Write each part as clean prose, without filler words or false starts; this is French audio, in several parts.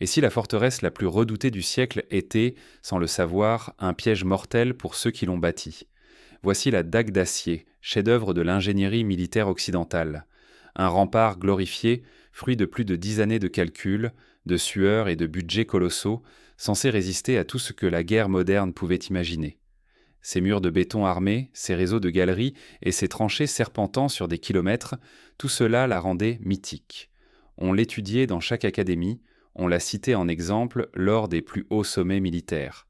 Et si la forteresse la plus redoutée du siècle était, sans le savoir, un piège mortel pour ceux qui l'ont bâtie? Voici la dague d'acier, chef-d'œuvre de l'ingénierie militaire occidentale. Un rempart glorifié, fruit de plus de 10 années de calculs, de sueurs et de budgets colossaux, censé résister à tout ce que la guerre moderne pouvait imaginer. Ces murs de béton armés, ces réseaux de galeries et ces tranchées serpentant sur des kilomètres, tout cela la rendait mythique. On l'étudiait dans chaque académie, on la citait en exemple lors des plus hauts sommets militaires.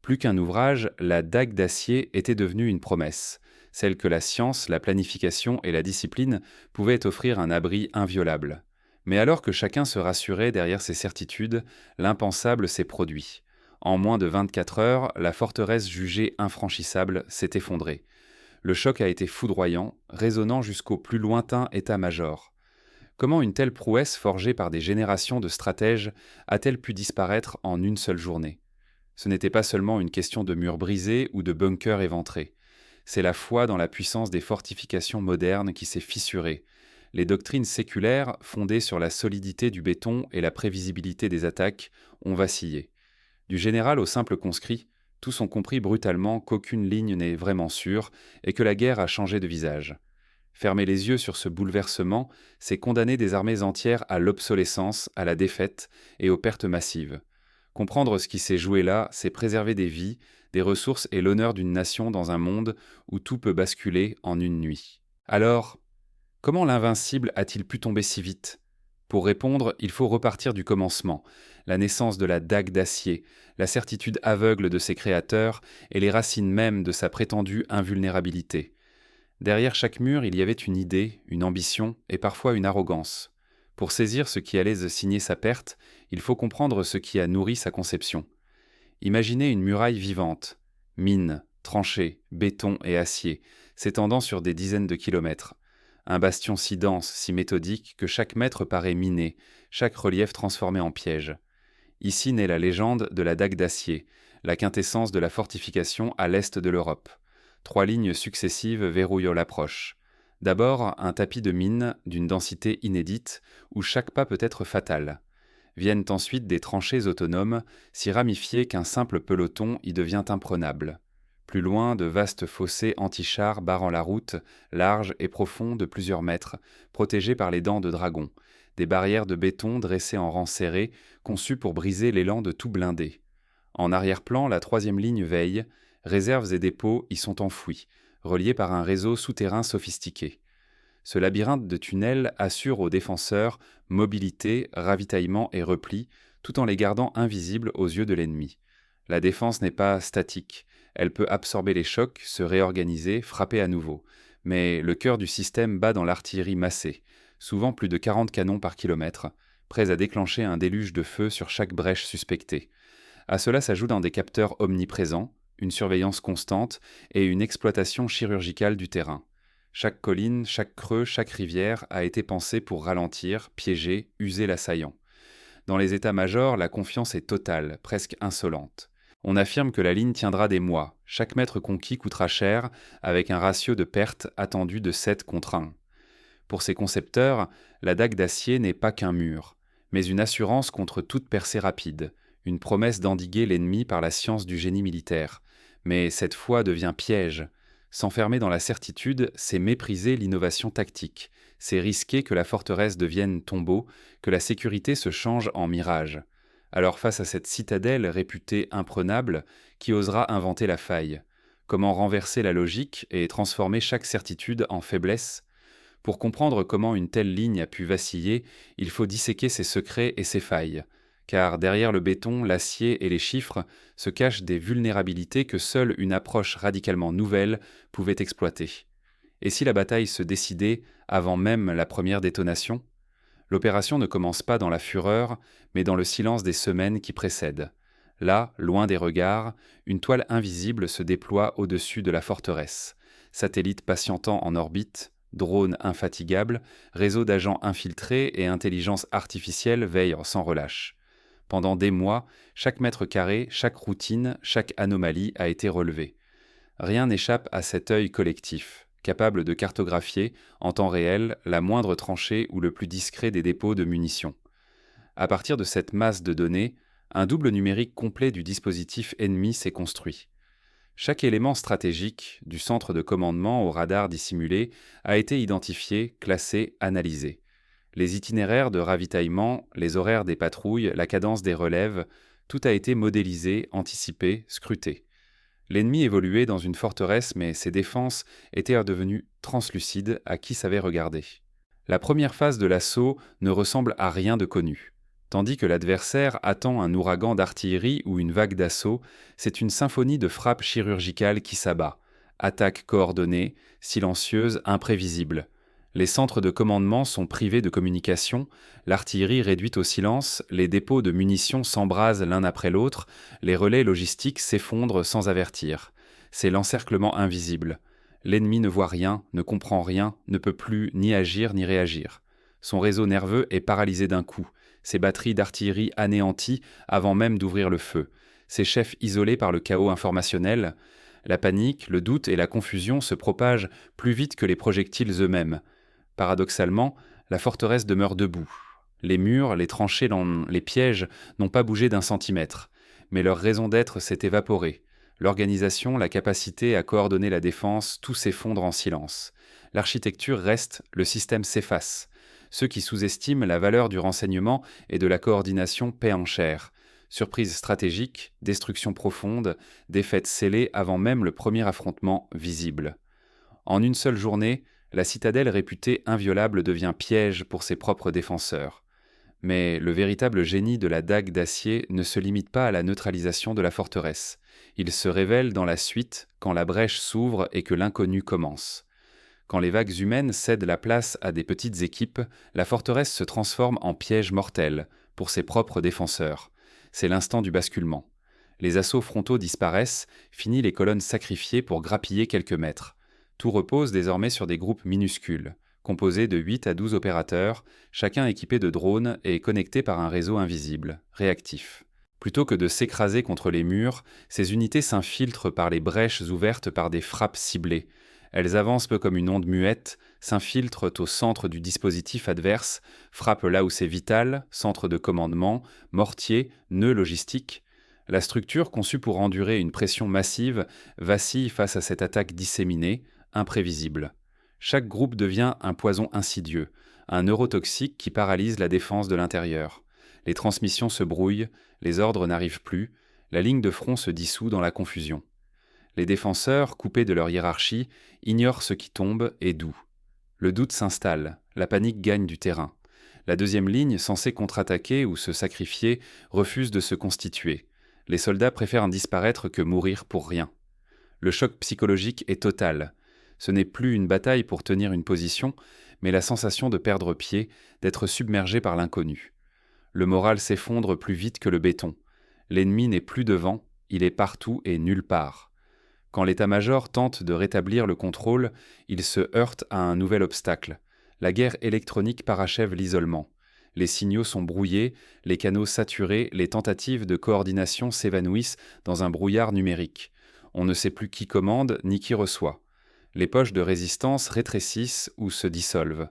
Plus qu'un ouvrage, la dague d'acier était devenue une promesse, celle que la science, la planification et la discipline pouvaient offrir un abri inviolable. Mais alors que chacun se rassurait derrière ses certitudes, l'impensable s'est produit. En moins de 24 heures, la forteresse jugée infranchissable s'est effondrée. Le choc a été foudroyant, résonnant jusqu'au plus lointain état-major. Comment une telle prouesse forgée par des générations de stratèges a-t-elle pu disparaître en une seule journée? Ce n'était pas seulement une question de murs brisés ou de bunkers éventrés. C'est la foi dans la puissance des fortifications modernes qui s'est fissurée. Les doctrines séculaires, fondées sur la solidité du béton et la prévisibilité des attaques, ont vacillé. Du général au simple conscrit, tous ont compris brutalement qu'aucune ligne n'est vraiment sûre et que la guerre a changé de visage. Fermer les yeux sur ce bouleversement, c'est condamner des armées entières à l'obsolescence, à la défaite et aux pertes massives. Comprendre ce qui s'est joué là, c'est préserver des vies, des ressources et l'honneur d'une nation dans un monde où tout peut basculer en une nuit. Alors, comment l'invincible a-t-il pu tomber si vite? Pour répondre, il faut repartir du commencement, la naissance de la dague d'acier, la certitude aveugle de ses créateurs et les racines mêmes de sa prétendue invulnérabilité. Derrière chaque mur, il y avait une idée, une ambition et parfois une arrogance. Pour saisir ce qui allait signer sa perte, il faut comprendre ce qui a nourri sa conception. Imaginez une muraille vivante, mines, tranchées, béton et acier, s'étendant sur des dizaines de kilomètres. Un bastion si dense, si méthodique, que chaque mètre paraît miné, chaque relief transformé en piège. Ici naît la légende de la dague d'acier, la quintessence de la fortification à l'est de l'Europe. 3 lignes successives verrouillent l'approche. D'abord, un tapis de mine d'une densité inédite, où chaque pas peut être fatal. Viennent ensuite des tranchées autonomes, si ramifiées qu'un simple peloton y devient imprenable. Plus loin, de vastes fossés anti-chars barrant la route, larges et profonds de plusieurs mètres, protégés par les dents de dragon. Des barrières de béton dressées en rang serré, conçues pour briser l'élan de tout blindé. En arrière-plan, la 3e ligne veille, réserves et dépôts y sont enfouis, reliés par un réseau souterrain sophistiqué. Ce labyrinthe de tunnels assure aux défenseurs mobilité, ravitaillement et repli, tout en les gardant invisibles aux yeux de l'ennemi. La défense n'est pas statique, elle peut absorber les chocs, se réorganiser, frapper à nouveau. Mais le cœur du système bat dans l'artillerie massée, souvent plus de 40 canons par kilomètre, prêts à déclencher un déluge de feu sur chaque brèche suspectée. À cela s'ajoutent des capteurs omniprésents, une surveillance constante et une exploitation chirurgicale du terrain. Chaque colline, chaque creux, chaque rivière a été pensée pour ralentir, piéger, user l'assaillant. Dans les états-majors, la confiance est totale, presque insolente. On affirme que la ligne tiendra des mois, chaque mètre conquis coûtera cher, avec un ratio de perte attendu de 7 contre 1. Pour ses concepteurs, la dague d'acier n'est pas qu'un mur, mais une assurance contre toute percée rapide, une promesse d'endiguer l'ennemi par la science du génie militaire. Mais cette foi devient piège. S'enfermer dans la certitude, c'est mépriser l'innovation tactique, c'est risquer que la forteresse devienne tombeau, que la sécurité se change en mirage. Alors face à cette citadelle réputée imprenable, qui osera inventer la faille? Comment renverser la logique et transformer chaque certitude en faiblesse? Pour comprendre comment une telle ligne a pu vaciller, il faut disséquer ses secrets et ses failles. Car derrière le béton, l'acier et les chiffres se cachent des vulnérabilités que seule une approche radicalement nouvelle pouvait exploiter. Et si la bataille se décidait avant même la première détonation? L'opération ne commence pas dans la fureur, mais dans le silence des semaines qui précèdent. Là, loin des regards, une toile invisible se déploie au-dessus de la forteresse. Satellites patientant en orbite, drones infatigables, réseaux d'agents infiltrés et intelligence artificielle veillent sans relâche. Pendant des mois, chaque mètre carré, chaque routine, chaque anomalie a été relevée. Rien n'échappe à cet œil collectif, capable de cartographier, en temps réel, la moindre tranchée ou le plus discret des dépôts de munitions. À partir de cette masse de données, un double numérique complet du dispositif ennemi s'est construit. Chaque élément stratégique, du centre de commandement au radar dissimulé, a été identifié, classé, analysé. Les itinéraires de ravitaillement, les horaires des patrouilles, la cadence des relèves, tout a été modélisé, anticipé, scruté. L'ennemi évoluait dans une forteresse, mais ses défenses étaient devenues translucides à qui savait regarder. La première phase de l'assaut ne ressemble à rien de connu. Tandis que l'adversaire attend un ouragan d'artillerie ou une vague d'assaut, c'est une symphonie de frappes chirurgicales qui s'abat. Attaques coordonnées, silencieuses, imprévisibles. Les centres de commandement sont privés de communication, l'artillerie réduite au silence, les dépôts de munitions s'embrasent l'un après l'autre, les relais logistiques s'effondrent sans avertir. C'est l'encerclement invisible. L'ennemi ne voit rien, ne comprend rien, ne peut plus ni agir ni réagir. Son réseau nerveux est paralysé d'un coup, ses batteries d'artillerie anéanties avant même d'ouvrir le feu, ses chefs isolés par le chaos informationnel. La panique, le doute et la confusion se propagent plus vite que les projectiles eux-mêmes. Paradoxalement, la forteresse demeure debout. Les murs, les tranchées, les pièges n'ont pas bougé d'un centimètre, mais leur raison d'être s'est évaporée. L'organisation, la capacité à coordonner la défense, tout s'effondre en silence. L'architecture reste, le système s'efface. Ceux qui sous-estiment la valeur du renseignement et de la coordination paient en cher. Surprise stratégique, destruction profonde, défaite scellée avant même le premier affrontement visible. En une seule journée, la citadelle réputée inviolable devient piège pour ses propres défenseurs. Mais le véritable génie de la dague d'acier ne se limite pas à la neutralisation de la forteresse. Il se révèle dans la suite, quand la brèche s'ouvre et que l'inconnu commence. Quand les vagues humaines cèdent la place à des petites équipes, la forteresse se transforme en piège mortel pour ses propres défenseurs. C'est l'instant du basculement. Les assauts frontaux disparaissent, fini les colonnes sacrifiées pour grappiller quelques mètres. Tout repose désormais sur des groupes minuscules, composés de 8 à 12 opérateurs, chacun équipé de drones et connecté par un réseau invisible, réactif. Plutôt que de s'écraser contre les murs, ces unités s'infiltrent par les brèches ouvertes par des frappes ciblées. Elles avancent peu comme une onde muette, s'infiltrent au centre du dispositif adverse, frappent là où c'est vital, centre de commandement, mortier, nœud logistique. La structure, conçue pour endurer une pression massive, vacille face à cette attaque disséminée, imprévisible. Chaque groupe devient un poison insidieux, un neurotoxique qui paralyse la défense de l'intérieur. Les transmissions se brouillent, les ordres n'arrivent plus, la ligne de front se dissout dans la confusion. Les défenseurs, coupés de leur hiérarchie, ignorent ce qui tombe et d'où. Le doute s'installe, la panique gagne du terrain. La deuxième ligne, censée contre-attaquer ou se sacrifier, refuse de se constituer. Les soldats préfèrent disparaître que mourir pour rien. Le choc psychologique est total. Ce n'est plus une bataille pour tenir une position, mais la sensation de perdre pied, d'être submergé par l'inconnu. Le moral s'effondre plus vite que le béton. L'ennemi n'est plus devant, il est partout et nulle part. Quand l'état-major tente de rétablir le contrôle, il se heurte à un nouvel obstacle. La guerre électronique parachève l'isolement. Les signaux sont brouillés, les canaux saturés, les tentatives de coordination s'évanouissent dans un brouillard numérique. On ne sait plus qui commande ni qui reçoit. Les poches de résistance rétrécissent ou se dissolvent.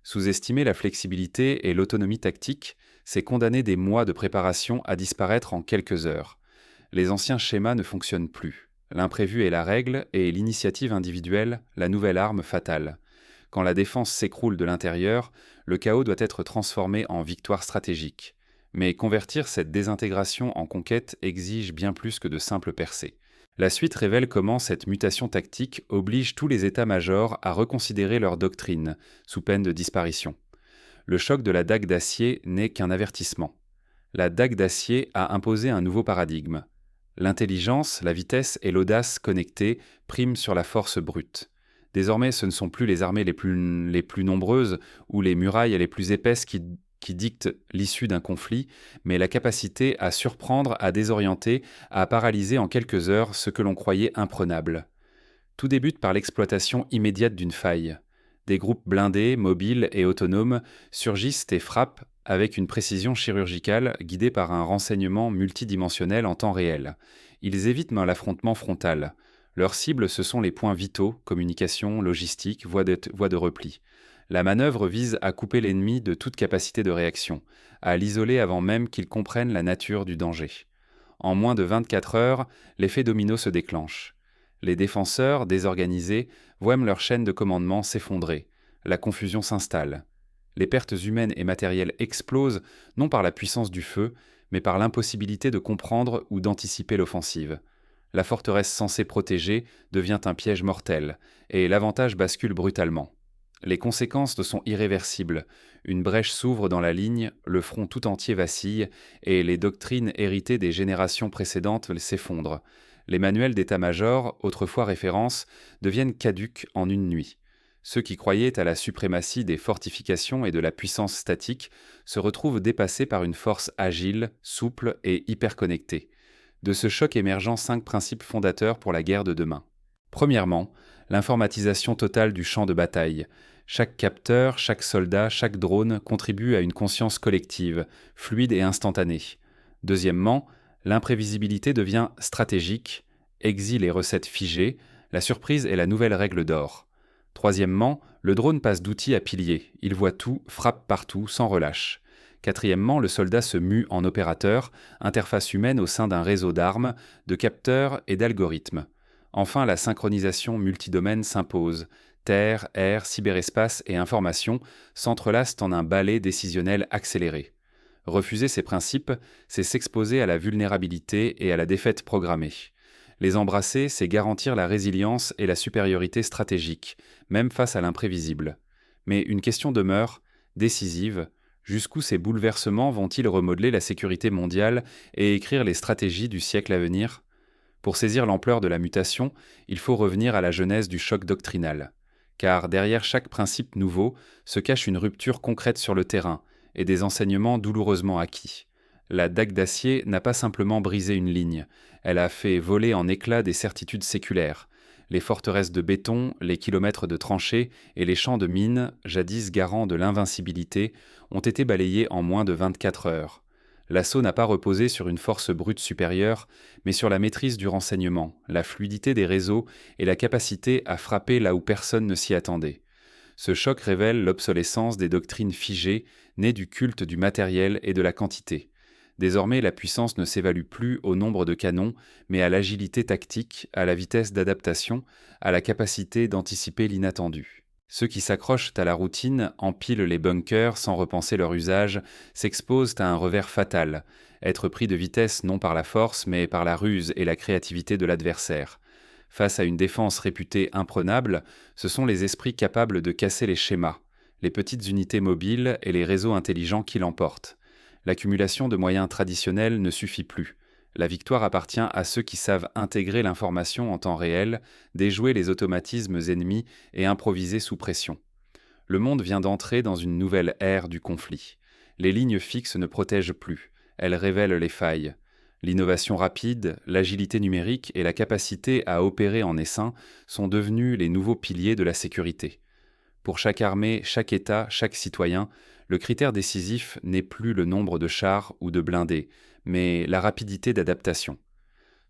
Sous-estimer la flexibilité et l'autonomie tactique, c'est condamner des mois de préparation à disparaître en quelques heures. Les anciens schémas ne fonctionnent plus. L'imprévu est la règle et l'initiative individuelle la nouvelle arme fatale. Quand la défense s'écroule de l'intérieur, le chaos doit être transformé en victoire stratégique. Mais convertir cette désintégration en conquête exige bien plus que de simples percées. La suite révèle comment cette mutation tactique oblige tous les états-majors à reconsidérer leur doctrine, sous peine de disparition. Le choc de la dague d'acier n'est qu'un avertissement. La dague d'acier a imposé un nouveau paradigme. L'intelligence, la vitesse et l'audace connectées priment sur la force brute. Désormais, ce ne sont plus les armées les plus nombreuses ou les murailles les plus épaisses qui dictent l'issue d'un conflit, mais la capacité à surprendre, à désorienter, à paralyser en quelques heures ce que l'on croyait imprenable. Tout débute par l'exploitation immédiate d'une faille. Des groupes blindés, mobiles et autonomes surgissent et frappent avec une précision chirurgicale guidée par un renseignement multidimensionnel en temps réel. Ils évitent l'affrontement frontal. Leurs cibles, ce sont les points vitaux, communication, logistique, voie de repli. La manœuvre vise à couper l'ennemi de toute capacité de réaction, à l'isoler avant même qu'il comprenne la nature du danger. En moins de 24 heures, l'effet domino se déclenche. Les défenseurs, désorganisés, voient leur chaîne de commandement s'effondrer. La confusion s'installe. Les pertes humaines et matérielles explosent, non par la puissance du feu, mais par l'impossibilité de comprendre ou d'anticiper l'offensive. La forteresse censée protéger devient un piège mortel, et l'avantage bascule brutalement. Les conséquences sont irréversibles. Une brèche s'ouvre dans la ligne, le front tout entier vacille, et les doctrines héritées des générations précédentes s'effondrent. Les manuels d'état-major, autrefois référence, deviennent caducs en une nuit. Ceux qui croyaient à la suprématie des fortifications et de la puissance statique se retrouvent dépassés par une force agile, souple et hyperconnectée. De ce choc émergent 5 principes fondateurs pour la guerre de demain. Premièrement, l'informatisation totale du champ de bataille. Chaque capteur, chaque soldat, chaque drone contribue à une conscience collective, fluide et instantanée. Deuxièmement, l'imprévisibilité devient stratégique, exile les recettes figées, la surprise est la nouvelle règle d'or. Troisièmement, le drone passe d'outil à pilier, il voit tout, frappe partout, sans relâche. Quatrièmement, le soldat se mue en opérateur, interface humaine au sein d'un réseau d'armes, de capteurs et d'algorithmes. Enfin, la synchronisation multidomaine s'impose. Terre, air, cyberespace et information s'entrelacent en un balai décisionnel accéléré. Refuser ces principes, c'est s'exposer à la vulnérabilité et à la défaite programmée. Les embrasser, c'est garantir la résilience et la supériorité stratégique, même face à l'imprévisible. Mais une question demeure, décisive: jusqu'où ces bouleversements vont-ils remodeler la sécurité mondiale et écrire les stratégies du siècle à venir ? Pour saisir l'ampleur de la mutation, il faut revenir à la genèse du choc doctrinal. Car derrière chaque principe nouveau se cache une rupture concrète sur le terrain et des enseignements douloureusement acquis. La dague d'acier n'a pas simplement brisé une ligne, elle a fait voler en éclats des certitudes séculaires. Les forteresses de béton, les kilomètres de tranchées et les champs de mines, jadis garants de l'invincibilité, ont été balayés en moins de 24 heures. L'assaut n'a pas reposé sur une force brute supérieure, mais sur la maîtrise du renseignement, la fluidité des réseaux et la capacité à frapper là où personne ne s'y attendait. Ce choc révèle l'obsolescence des doctrines figées, nées du culte du matériel et de la quantité. Désormais, la puissance ne s'évalue plus au nombre de canons, mais à l'agilité tactique, à la vitesse d'adaptation, à la capacité d'anticiper l'inattendu. Ceux qui s'accrochent à la routine, empilent les bunkers sans repenser leur usage, s'exposent à un revers fatal, être pris de vitesse non par la force, mais par la ruse et la créativité de l'adversaire. Face à une défense réputée imprenable, ce sont les esprits capables de casser les schémas, les petites unités mobiles et les réseaux intelligents qui l'emportent. L'accumulation de moyens traditionnels ne suffit plus. La victoire appartient à ceux qui savent intégrer l'information en temps réel, déjouer les automatismes ennemis et improviser sous pression. Le monde vient d'entrer dans une nouvelle ère du conflit. Les lignes fixes ne protègent plus, elles révèlent les failles. L'innovation rapide, l'agilité numérique et la capacité à opérer en essaim sont devenus les nouveaux piliers de la sécurité. Pour chaque armée, chaque État, chaque citoyen, le critère décisif n'est plus le nombre de chars ou de blindés, mais la rapidité d'adaptation.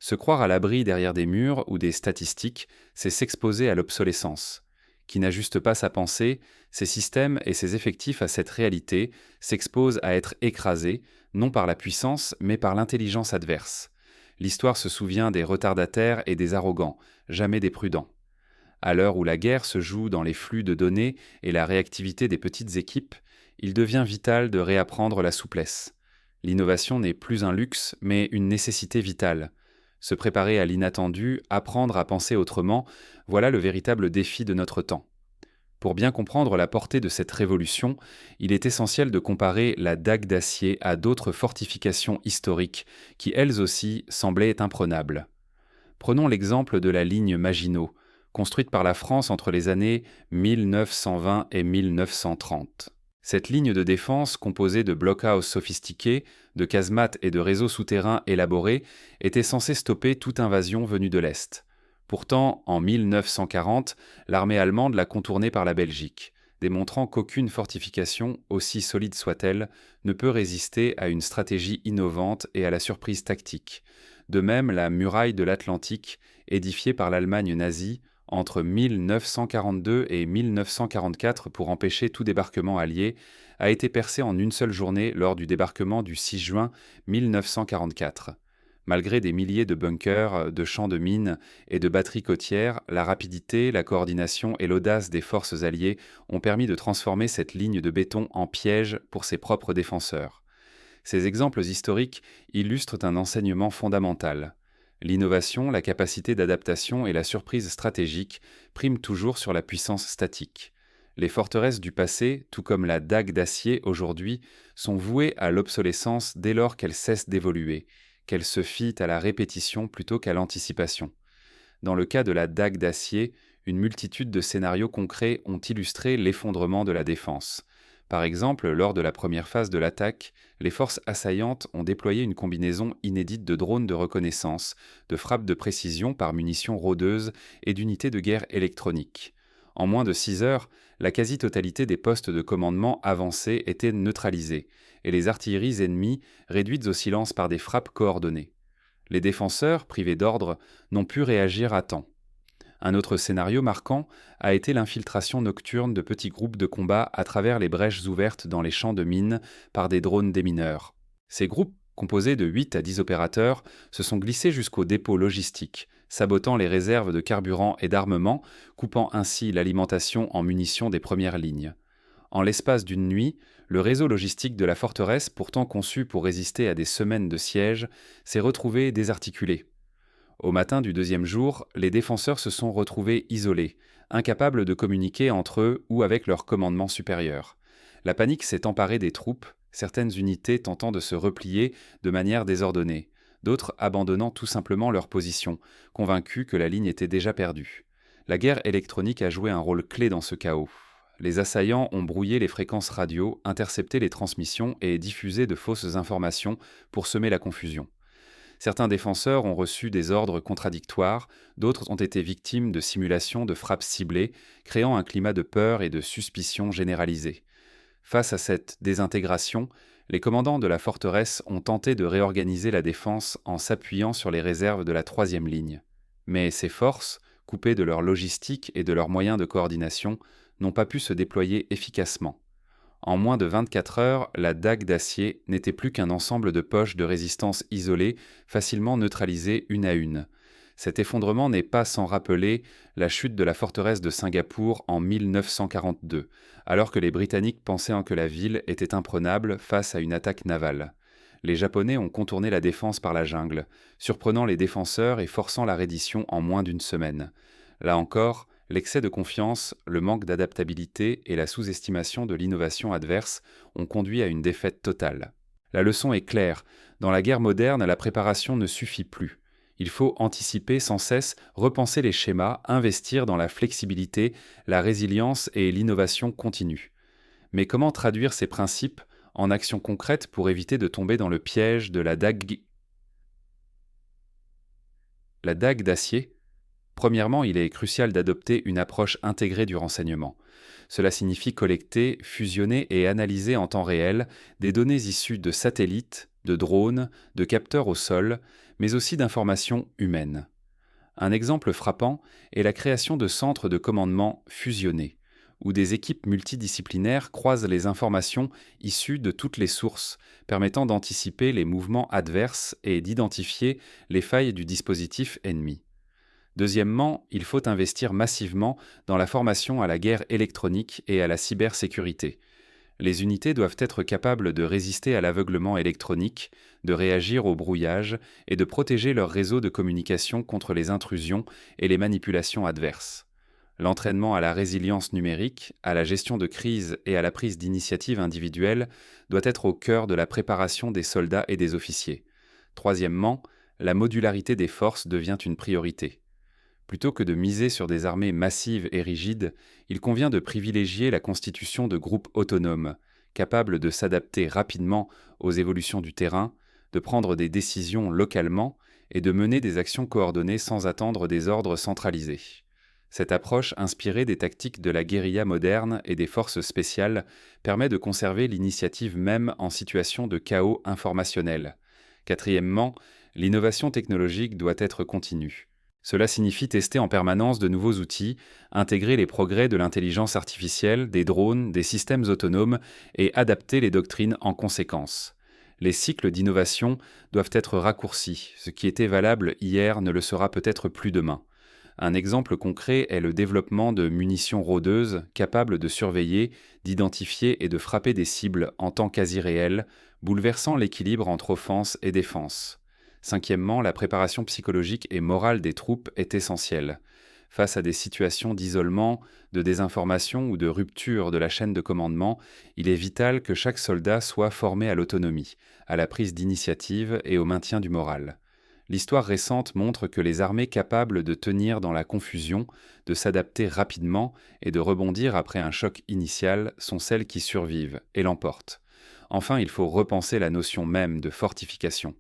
Se croire à l'abri derrière des murs ou des statistiques, c'est s'exposer à l'obsolescence. Qui n'ajuste pas sa pensée, ses systèmes et ses effectifs à cette réalité s'expose à être écrasé, non par la puissance, mais par l'intelligence adverse. L'histoire se souvient des retardataires et des arrogants, jamais des prudents. À l'heure où la guerre se joue dans les flux de données et la réactivité des petites équipes, il devient vital de réapprendre la souplesse. L'innovation n'est plus un luxe, mais une nécessité vitale. Se préparer à l'inattendu, apprendre à penser autrement, voilà le véritable défi de notre temps. Pour bien comprendre la portée de cette révolution, il est essentiel de comparer la dague d'acier à d'autres fortifications historiques qui, elles aussi, semblaient imprenables. Prenons l'exemple de la ligne Maginot, construite par la France entre les années 1920 et 1930. Cette ligne de défense, composée de blockhaus sophistiqués, de casemates et de réseaux souterrains élaborés, était censée stopper toute invasion venue de l'Est. Pourtant, en 1940, l'armée allemande l'a contournée par la Belgique, démontrant qu'aucune fortification, aussi solide soit-elle, ne peut résister à une stratégie innovante et à la surprise tactique. De même, la muraille de l'Atlantique, édifiée par l'Allemagne nazie, entre 1942 et 1944 pour empêcher tout débarquement allié a été percée en une seule journée lors du débarquement du 6 juin 1944. Malgré des milliers de bunkers, de champs de mines et de batteries côtières, la rapidité, la coordination et l'audace des forces alliées ont permis de transformer cette ligne de béton en piège pour ses propres défenseurs. Ces exemples historiques illustrent un enseignement fondamental. L'innovation, la capacité d'adaptation et la surprise stratégique priment toujours sur la puissance statique. Les forteresses du passé, tout comme la dague d'acier aujourd'hui, sont vouées à l'obsolescence dès lors qu'elles cessent d'évoluer, qu'elles se fient à la répétition plutôt qu'à l'anticipation. Dans le cas de la dague d'acier, une multitude de scénarios concrets ont illustré l'effondrement de la défense. Par exemple, lors de la première phase de l'attaque, les forces assaillantes ont déployé une combinaison inédite de drones de reconnaissance, de frappes de précision par munitions rôdeuses et d'unités de guerre électroniques. En moins de 6 heures, la quasi-totalité des postes de commandement avancés étaient neutralisés, et les artilleries ennemies réduites au silence par des frappes coordonnées. Les défenseurs, privés d'ordre, n'ont pu réagir à temps. Un autre scénario marquant a été l'infiltration nocturne de petits groupes de combat à travers les brèches ouvertes dans les champs de mines par des drones démineurs. Ces groupes, composés de 8 à 10 opérateurs, se sont glissés jusqu'aux dépôts logistiques, sabotant les réserves de carburant et d'armement, coupant ainsi l'alimentation en munitions des premières lignes. En l'espace d'une nuit, le réseau logistique de la forteresse, pourtant conçu pour résister à des semaines de siège, s'est retrouvé désarticulé. Au matin du deuxième jour, les défenseurs se sont retrouvés isolés, incapables de communiquer entre eux ou avec leur commandement supérieur. La panique s'est emparée des troupes, certaines unités tentant de se replier de manière désordonnée, d'autres abandonnant tout simplement leur position, convaincus que la ligne était déjà perdue. La guerre électronique a joué un rôle clé dans ce chaos. Les assaillants ont brouillé les fréquences radio, intercepté les transmissions et diffusé de fausses informations pour semer la confusion. Certains défenseurs ont reçu des ordres contradictoires, d'autres ont été victimes de simulations de frappes ciblées, créant un climat de peur et de suspicion généralisée. Face à cette désintégration, les commandants de la forteresse ont tenté de réorganiser la défense en s'appuyant sur les réserves de la troisième ligne. Mais ces forces, coupées de leur logistique et de leurs moyens de coordination, n'ont pas pu se déployer efficacement. En moins de 24 heures, la dague d'acier n'était plus qu'un ensemble de poches de résistance isolées, facilement neutralisées une à une. Cet effondrement n'est pas sans rappeler la chute de la forteresse de Singapour en 1942, alors que les Britanniques pensaient que la ville était imprenable face à une attaque navale. Les Japonais ont contourné la défense par la jungle, surprenant les défenseurs et forçant la reddition en moins d'une semaine. Là encore, l'excès de confiance, le manque d'adaptabilité et la sous-estimation de l'innovation adverse ont conduit à une défaite totale. La leçon est claire, dans la guerre moderne, la préparation ne suffit plus. Il faut anticiper sans cesse, repenser les schémas, investir dans la flexibilité, la résilience et l'innovation continue. Mais comment traduire ces principes en actions concrètes pour éviter de tomber dans le piège de la dague d'acier? Premièrement, il est crucial d'adopter une approche intégrée du renseignement. Cela signifie collecter, fusionner et analyser en temps réel des données issues de satellites, de drones, de capteurs au sol, mais aussi d'informations humaines. Un exemple frappant est la création de centres de commandement fusionnés, où des équipes multidisciplinaires croisent les informations issues de toutes les sources, permettant d'anticiper les mouvements adverses et d'identifier les failles du dispositif ennemi. Deuxièmement, il faut investir massivement dans la formation à la guerre électronique et à la cybersécurité. Les unités doivent être capables de résister à l'aveuglement électronique, de réagir au brouillage et de protéger leur réseau de communication contre les intrusions et les manipulations adverses. L'entraînement à la résilience numérique, à la gestion de crise et à la prise d'initiative individuelle doit être au cœur de la préparation des soldats et des officiers. Troisièmement, la modularité des forces devient une priorité. Plutôt que de miser sur des armées massives et rigides, il convient de privilégier la constitution de groupes autonomes, capables de s'adapter rapidement aux évolutions du terrain, de prendre des décisions localement et de mener des actions coordonnées sans attendre des ordres centralisés. Cette approche, inspirée des tactiques de la guérilla moderne et des forces spéciales, permet de conserver l'initiative même en situation de chaos informationnel. Quatrièmement, l'innovation technologique doit être continue. Cela signifie tester en permanence de nouveaux outils, intégrer les progrès de l'intelligence artificielle, des drones, des systèmes autonomes et adapter les doctrines en conséquence. Les cycles d'innovation doivent être raccourcis. Ce qui était valable hier ne le sera peut-être plus demain. Un exemple concret est le développement de munitions rôdeuses capables de surveiller, d'identifier et de frapper des cibles en temps quasi réel, bouleversant l'équilibre entre offense et défense. Cinquièmement, la préparation psychologique et morale des troupes est essentielle. Face à des situations d'isolement, de désinformation ou de rupture de la chaîne de commandement, il est vital que chaque soldat soit formé à l'autonomie, à la prise d'initiative et au maintien du moral. L'histoire récente montre que les armées capables de tenir dans la confusion, de s'adapter rapidement et de rebondir après un choc initial sont celles qui survivent et l'emportent. Enfin, il faut repenser la notion même de fortification.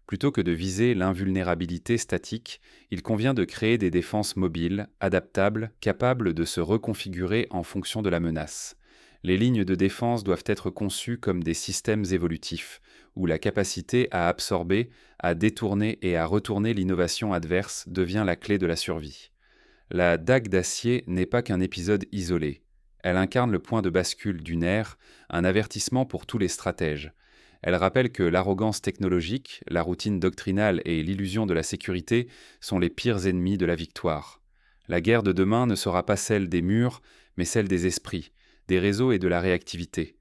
Plutôt que de viser l'invulnérabilité statique, il convient de créer des défenses mobiles, adaptables, capables de se reconfigurer en fonction de la menace. Les lignes de défense doivent être conçues comme des systèmes évolutifs, où la capacité à absorber, à détourner et à retourner l'innovation adverse devient la clé de la survie. La dague d'acier n'est pas qu'un épisode isolé. Elle incarne le point de bascule d'une ère, un avertissement pour tous les stratèges. Elle rappelle que l'arrogance technologique, la routine doctrinale et l'illusion de la sécurité sont les pires ennemis de la victoire. La guerre de demain ne sera pas celle des murs, mais celle des esprits, des réseaux et de la réactivité.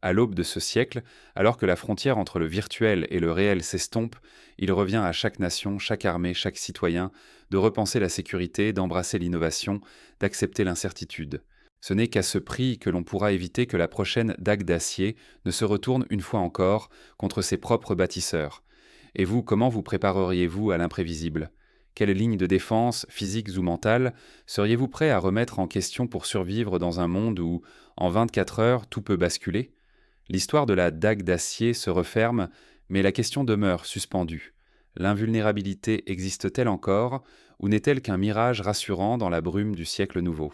À l'aube de ce siècle, alors que la frontière entre le virtuel et le réel s'estompe, il revient à chaque nation, chaque armée, chaque citoyen de repenser la sécurité, d'embrasser l'innovation, d'accepter l'incertitude. Ce n'est qu'à ce prix que l'on pourra éviter que la prochaine dague d'acier ne se retourne une fois encore contre ses propres bâtisseurs. Et vous, comment vous prépareriez-vous à l'imprévisible ? Quelles lignes de défense, physiques ou mentales, seriez-vous prêt à remettre en question pour survivre dans un monde où, en 24 heures, tout peut basculer ? L'histoire de la dague d'acier se referme, mais la question demeure suspendue. L'invulnérabilité existe-t-elle encore, ou n'est-elle qu'un mirage rassurant dans la brume du siècle nouveau ?